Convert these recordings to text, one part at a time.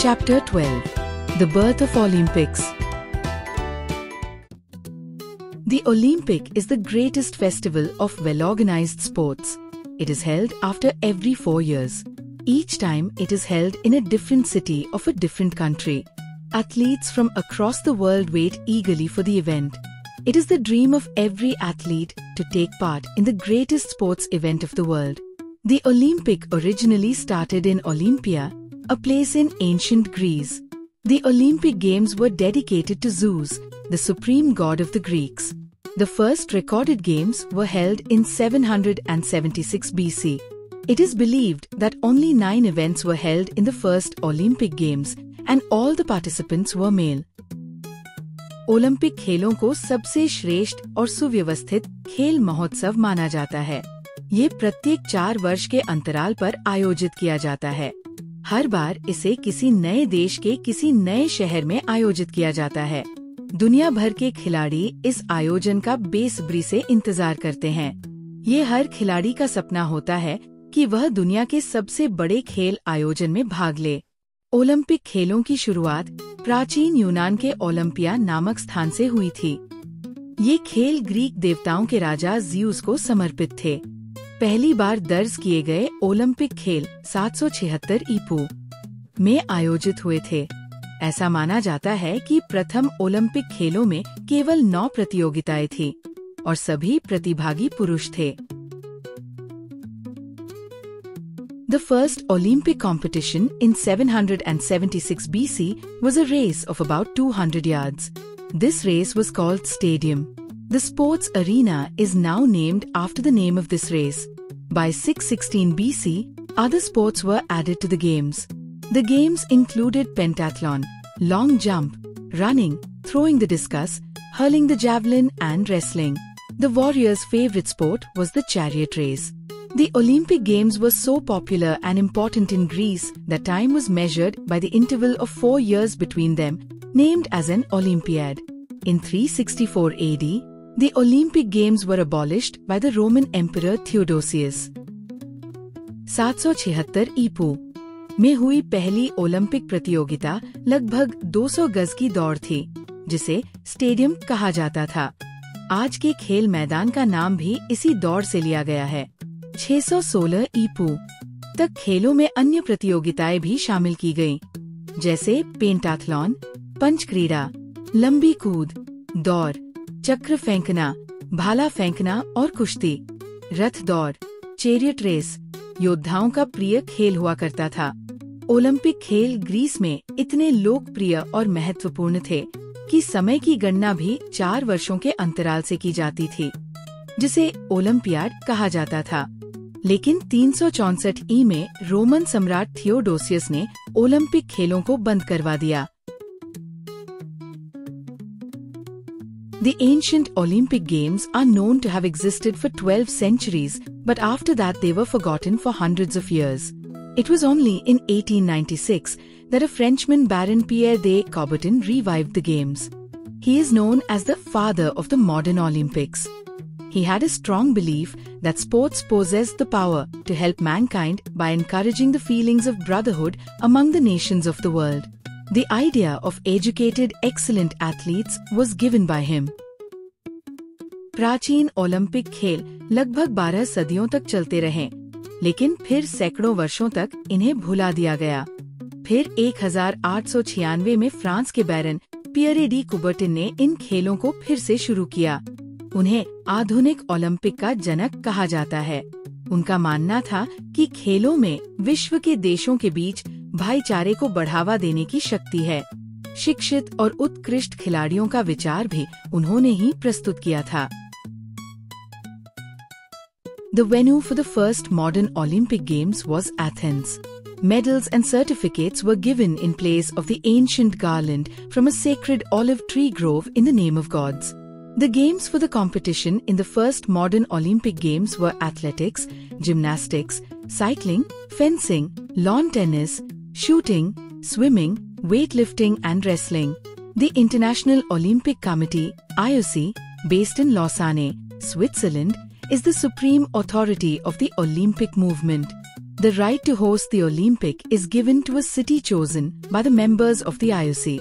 Chapter 12. The Birth of Olympics. The Olympic is the greatest festival of well-organized sports. It is held after every 4 years. Each time it is held in a different city of a different country. Athletes from across the world wait eagerly for the event. It is the dream of every athlete to take part in the greatest sports event of the world. The Olympic originally started in Olympia, a place in ancient Greece. The Olympic Games were dedicated to Zeus, the supreme god of the Greeks. The first recorded games were held in 776 BC. It is believed that only 9 events were held in the first Olympic Games and all the participants were male. Olympic खेलों को सबसे श्रेष्ठ और सुव्यवस्थित खेल महोत्सव माना जाता है। ये प्रत्येक 4 वर्ष के अंतराल पर आयोजित किया जाता है। हर बार इसे किसी नए देश के किसी नए शहर में आयोजित किया जाता है। दुनिया भर के खिलाड़ी इस आयोजन का बेसब्री से इंतजार करते हैं। ये हर खिलाड़ी का सपना होता है कि वह दुनिया के सबसे बड़े खेल आयोजन में भाग ले। ओलंपिक खेलों की शुरुआत प्राचीन यूनान के ओलंपिया नामक स्थान से हुई थी। ये खेल ग्रीक देवताओं के राजा ज़्यूस को समर्पित थे। पहली बार दर्ज किए गए ओलंपिक खेल 776 ईपू में आयोजित हुए थे। ऐसा माना जाता है कि प्रथम ओलंपिक खेलों में केवल 9 प्रतियोगिताएं थी और सभी प्रतिभागी पुरुष थे। The first Olympic competition in 776 BC was a race of about 200 yards. This race was called Stadium. The sports arena is now named after the name of this race. By 616 BC, other sports were added to the games. The games included pentathlon, long jump, running, throwing the discus, hurling the javelin and wrestling. The warriors' favorite sport was the chariot race. The Olympic Games were so popular and important in Greece that time was measured by the interval of 4 years between them, named as an Olympiad. In 364 AD, the Olympic Games were abolished by the Roman Emperor Theodosius. 776 ईपू में हुई पहली Olympic प्रतियोगिता लगभग 200 गज की दौड़ थी, जिसे स्टेडियम कहा जाता था। आज के खेल मैदान का नाम भी इसी दौड़ से लिया गया है। 616 ईपू तक खेलों में अन्य प्रतियोगिताएं भी शामिल की गईं, जैसे पेंटाथलॉन, पंचक्रीड़ा, लंबी कूद, दौड़, चक्र फेंकना, भाला फेंकना और कुश्ती। रथ दौड़, चैरियट रेस योद्धाओं का प्रिय खेल हुआ करता था। ओलंपिक खेल ग्रीस में इतने लोकप्रिय और महत्वपूर्ण थे कि समय की गणना भी 4 वर्षों के अंतराल से की जाती थी, जिसे ओलंपियाड कहा जाता था। लेकिन 364 ई में रोमन सम्राट थियोडोसियस ने ओलंपिक खेलों को बंद करवा दिया। The ancient Olympic Games are known to have existed for 12 centuries, but after that they were forgotten for hundreds of years. It was only in 1896 that a Frenchman, Baron Pierre de Coubertin, revived the games. He is known as the father of the modern Olympics. He had a strong belief that sports possess the power to help mankind by encouraging the feelings of brotherhood among the nations of the world. The idea of educated, excellent athletes was given by him. प्राचीन Olympic खेल लगभग 12 सदियों तक चलते रहे, लेकिन फिर सैकड़ों वर्षों तक इन्हें भुला दिया गया। फिर 1896 में फ्रांस के बैरन पियरे डी कुबर्टिन ने इन खेलों को फिर से शुरू किया। उन्हें आधुनिक ओलंपिक का जनक कहा जाता है। उनका मानना था कि खेलों में विश्व के देशों के बीच भाईचारे को बढ़ावा देने की शक्ति है। शिक्षित और उत्कृष्ट खिलाड़ियों का विचार भी उन्होंने ही प्रस्तुत किया था। The venue for the first modern Olympic Games was Athens. Medals and certificates were given in place of the ancient garland from a sacred olive tree grove in the name of gods. The games for the competition in the first modern Olympic Games were athletics, gymnastics, cycling, fencing, lawn tennis, shooting, swimming, weightlifting and wrestling. The International Olympic Committee, IOC, based in Lausanne, Switzerland, is the supreme authority of the Olympic movement. The right to host the Olympic is given to a city chosen by the members of the IOC.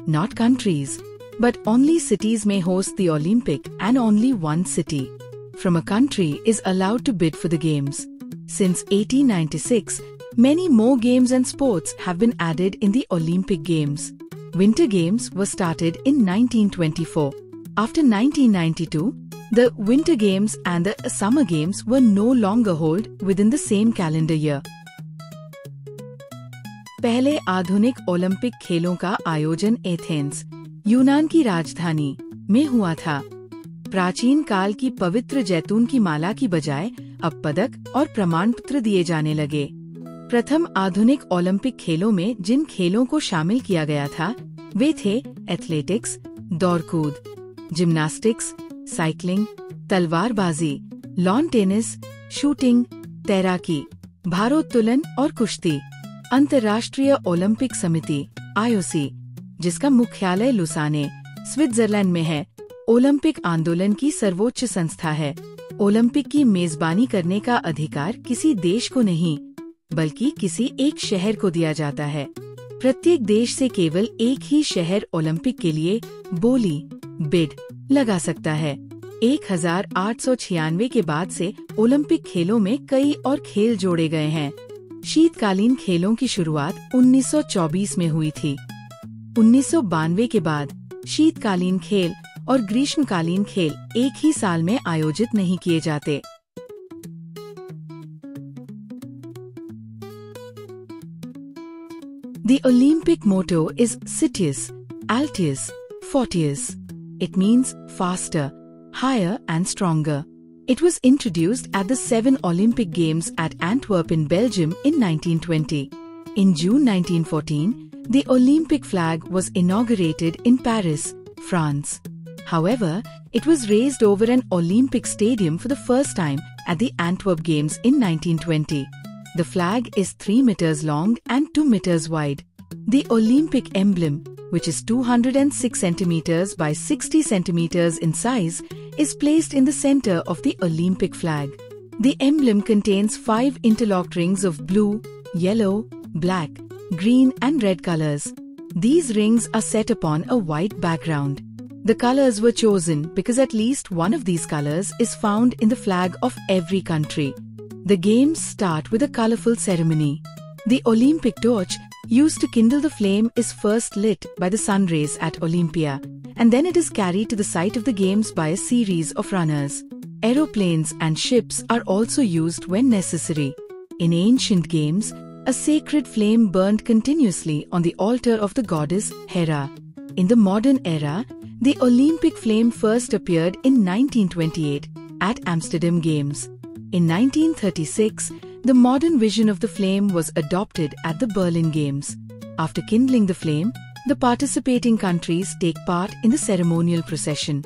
Not countries, but only cities may host the Olympic and only one city from a country is allowed to bid for the games. Since 1896, many more games and sports have been added in the Olympic Games. Winter Games were started in 1924. After 1992, the Winter Games and the Summer Games were no longer held within the same calendar year. पहले आधुनिक Olympic खेलों का आयोजन Athens, यूनान की राजधानी, में हुआ था। प्राचीन काल की पवित्र जैतून की माला की बजाय अब पदक और प्रमाण पत्र दिए जाने लगे। प्रथम आधुनिक ओलंपिक खेलों में जिन खेलों को शामिल किया गया था वे थे एथलेटिक्स, दौड़कूद, जिम्नास्टिक्स, साइकिलिंग, तलवारबाजी, लॉन टेनिस, शूटिंग, तैराकी, भारोत्तोलन और कुश्ती। अंतर्राष्ट्रीय ओलंपिक समिति (IOC), जिसका मुख्यालय लुसाने, स्विट्जरलैंड में है, ओलंपिक आंदोलन की सर्वोच्च संस्था है। ओलंपिक की मेजबानी करने का अधिकार किसी देश को नहीं, बल्कि किसी एक शहर को दिया जाता है। प्रत्येक देश से केवल एक ही शहर ओलंपिक के लिए बोली बिड लगा सकता है। 1896 के बाद से ओलंपिक खेलों में कई और खेल जोड़े गए हैं। शीतकालीन खेलों की शुरुआत 1924 में हुई थी। 1992 के बाद शीतकालीन खेल और ग्रीष्मकालीन खेल एक ही साल में आयोजित नहीं किए जाते। The Olympic motto is Citius, Altius, Fortius. It means faster, higher and stronger. It was introduced at the 7 Olympic Games at Antwerp in Belgium in 1920. In June 1914, the Olympic flag was inaugurated in Paris, France. However, it was raised over an Olympic stadium for the first time at the Antwerp Games in 1920. The flag is 3 meters long and 2 meters wide. The Olympic emblem, which is 206 centimeters by 60 centimeters in size, is placed in the center of the Olympic flag. The emblem contains 5 interlocked rings of blue, yellow, black, green and red colors. These rings are set upon a white background. The colors were chosen because at least one of these colors is found in the flag of every country. The games start with a colorful ceremony. The Olympic torch, used to kindle the flame, is first lit by the sun rays at Olympia, and then it is carried to the site of the games by a series of runners. Aeroplanes and ships are also used when necessary. In ancient games, a sacred flame burned continuously on the altar of the goddess Hera. In the modern era, the Olympic flame first appeared in 1928 at Amsterdam Games. In 1936, the modern vision of the flame was adopted at the Berlin Games. After kindling the flame, the participating countries take part in the ceremonial procession.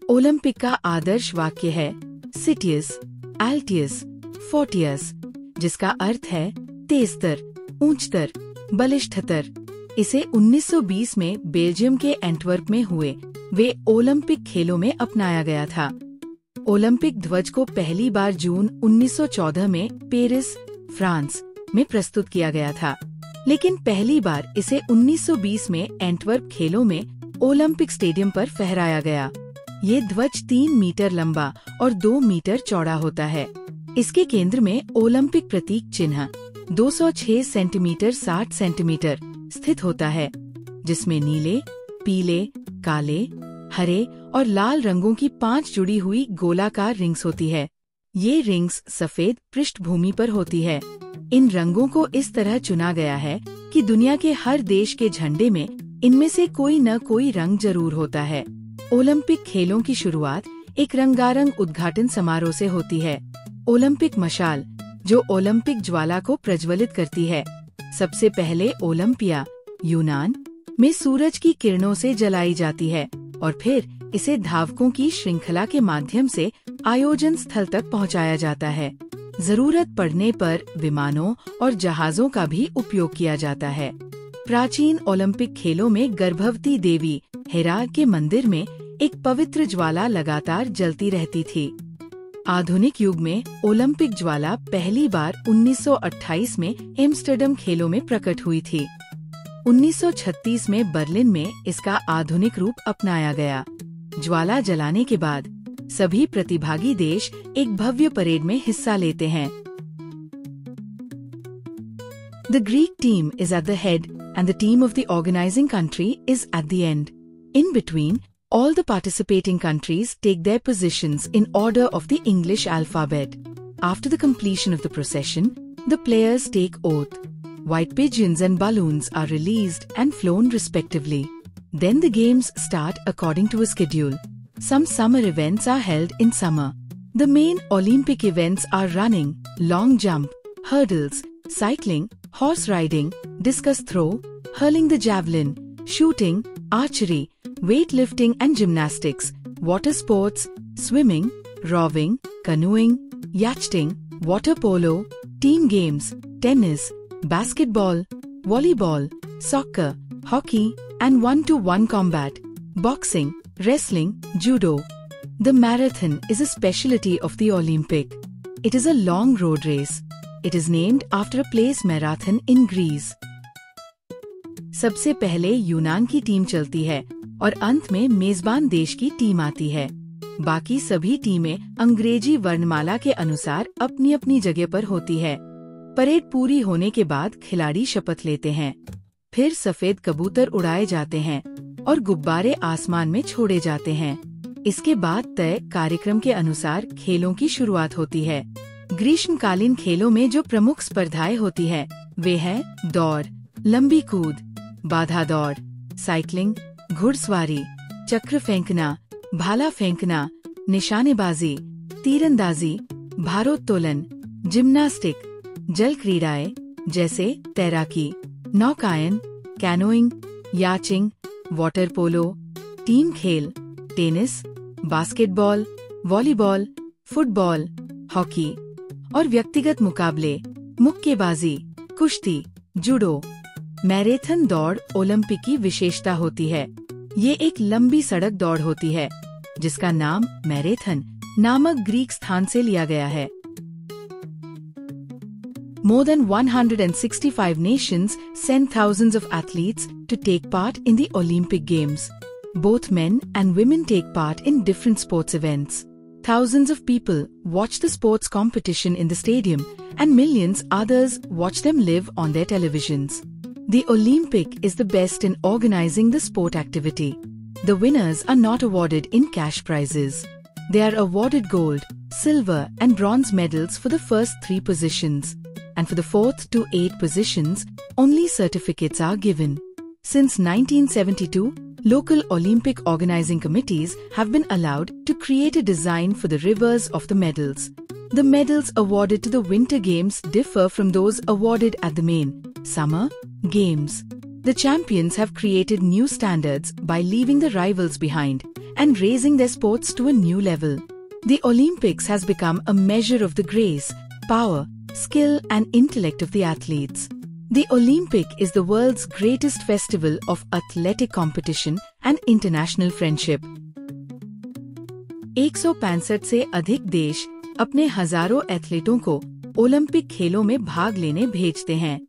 Olympic का आदर्श वाक्य है Citius, Altius, Fortius, जिसका अर्थ है तेजतर, ऊंचतर, बलिष्ठतर। इसे 1920 में Belgium के Antwerp में हुए वे ओलंपिक खेलों में अपनाया गया था। ओलंपिक ध्वज को पहली बार जून 1914 में पेरिस, फ्रांस में प्रस्तुत किया गया था, लेकिन पहली बार इसे 1920 में एंटवर्प खेलों में ओलंपिक स्टेडियम पर फहराया गया। ये ध्वज 3 मीटर लंबा और 2 मीटर चौड़ा होता है। इसके केंद्र में ओलंपिक प्रतीक चिन्ह 206 सेंटीमीटर 60 सेंटीमीटर स्थित होता है, जिसमें नीले, पीले, काले, हरे और लाल रंगों की 5 जुड़ी हुई गोलाकार रिंग्स होती है। ये रिंग्स सफेद पृष्ठभूमि पर होती है। इन रंगों को इस तरह चुना गया है कि दुनिया के हर देश के झंडे में इनमें से कोई न कोई रंग जरूर होता है। ओलंपिक खेलों की शुरुआत एक रंगारंग उद्घाटन समारोह से होती है। ओलंपिक मशाल, जो ओलंपिक ज्वाला को प्रज्वलित करती है, सबसे पहले ओलंपिया, यूनान में सूरज की किरणों से जलाई जाती है और फिर इसे धावकों की श्रृंखला के माध्यम से आयोजन स्थल तक पहुंचाया जाता है। जरूरत पड़ने पर विमानों और जहाजों का भी उपयोग किया जाता है। प्राचीन ओलंपिक खेलों में गर्भवती देवी हेरा के मंदिर में एक पवित्र ज्वाला लगातार जलती रहती थी। आधुनिक युग में ओलंपिक ज्वाला पहली बार 1928 में एम्स्टर्डम खेलों में प्रकट हुई थी। 1936 में बर्लिन में इसका आधुनिक रूप अपनाया गया। ज्वाला जलाने के बाद सभी प्रतिभागी देश एक भव्य परेड में हिस्सा लेते हैं। The Greek team is at the head and the team of the organizing country is at the end. In between, all the participating countries take their positions in order of the English alphabet. After the completion of the procession, the players take oath. White pigeons and balloons are released and flown respectively. Then the games start according to a schedule. Some summer events are held in summer. The main Olympic events are running, long jump, hurdles, cycling, horse riding, discus throw, hurling the javelin, shooting, archery, weightlifting and gymnastics, water sports, swimming, rowing, canoeing, yachting, water polo, team games, tennis, basketball, volleyball, soccer, hockey and one-to-one combat, boxing, wrestling, judo. The marathon is a specialty of the Olympic. It is a long road race. It is named after a place Marathon in Greece. सबसे पहले यूनान की team चलती है और अंत में मेजबान देश की टीम आती है। बाकी सभी टीमें अंग्रेजी वर्णमाला के अनुसार अपनी अपनी जगह पर होती है। परेड पूरी होने के बाद खिलाड़ी शपथ लेते हैं। फिर सफेद कबूतर उड़ाए जाते हैं और गुब्बारे आसमान में छोड़े जाते हैं। इसके बाद तय कार्यक्रम के अनुसार खेलों की शुरुआत होती है। ग्रीष्मकालीन खेलों में जो प्रमुख स्पर्धाएं होती है वे हैं दौड़, लंबी कूद, बाधा दौड़, साइकिलिंग, घुड़सवारी, चक्र फेंकना, भाला फेंकना, निशानेबाजी, तीरंदाजी, भारोत्तोलन, जिम्नास्टिक, जल क्रीड़ाएं जैसे तैराकी, नौकायन, canoeing, yachting, water polo, team खेल, tennis, basketball, volleyball, football, hockey और व्यक्तिगत मुकाबले, मुक्केबाजी, कुश्ती, जूडो। मैराथन दौड़ ओलंपिक की विशेषता होती है। ये एक लंबी सड़क दौड़ होती है जिसका नाम मैराथन नामक ग्रीक स्थान से लिया गया है। More than 165 nations send thousands of athletes to take part in the Olympic Games. Both men and women take part in different sports events. Thousands of people watch the sports competition in the stadium and millions others watch them live on their televisions. The Olympic is the best in organizing the sport activity. The winners are not awarded in cash prizes. They are awarded gold, silver and bronze medals for the first 3 positions. And for the 4th to 8th positions, only certificates are given. Since 1972, local Olympic organizing committees have been allowed to create a design for the rivers of the medals. The medals awarded to the Winter Games differ from those awarded at the main Summer Games. The champions have created new standards by leaving the rivals behind and raising their sports to a new level. The Olympics has become a measure of the grace, power, skill and intellect of the athletes. The Olympic is the world's greatest festival of athletic competition and international friendship. 165 से अधिक देश अपने हजारों एथलीटों को Olympic खेलों में भाग लेने भेजते हैं।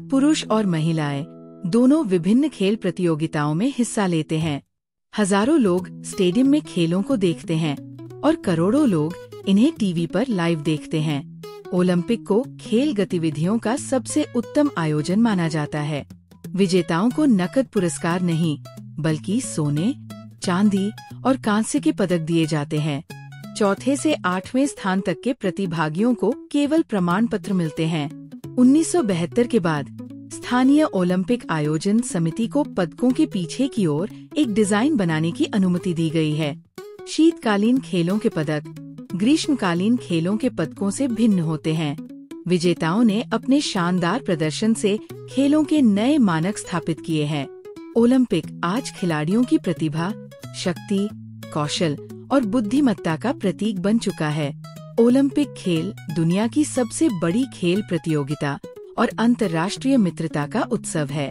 पुरुष और महिलाएं दोनों विभिन्न खेल प्रतियोगिताओं में हिस्सा लेते हैं। हजारों लोग स्टेडियम में खेलों को देखते हैं और करोड़ों लोग इन्हें टीवी पर लाइव देखते हैं। ओलंपिक को खेल गतिविधियों का सबसे उत्तम आयोजन माना जाता है। विजेताओं को नकद पुरस्कार नहीं, बल्कि सोने, चांदी और कांस्य के पदक दिए जाते हैं। चौथे से 8वें स्थान तक के प्रतिभागियों को केवल प्रमाण पत्र मिलते हैं। 1972 के बाद स्थानीय ओलंपिक आयोजन समिति को पदकों के पीछे की ओर एक डिजाइन बनाने की अनुमति दी गई है। शीतकालीन खेलों के पदक ग्रीष्मकालीन खेलों के पदकों से भिन्न होते हैं। विजेताओं ने अपने शानदार प्रदर्शन से खेलों के नए मानक स्थापित किए हैं। ओलंपिक आज खिलाड़ियों की प्रतिभा, शक्ति, कौशल और बुद्धिमत्ता का प्रतीक बन चुका है। ओलंपिक खेल दुनिया की सबसे बड़ी खेल प्रतियोगिता और अंतर्राष्ट्रीय मित्रता का उत्सव है।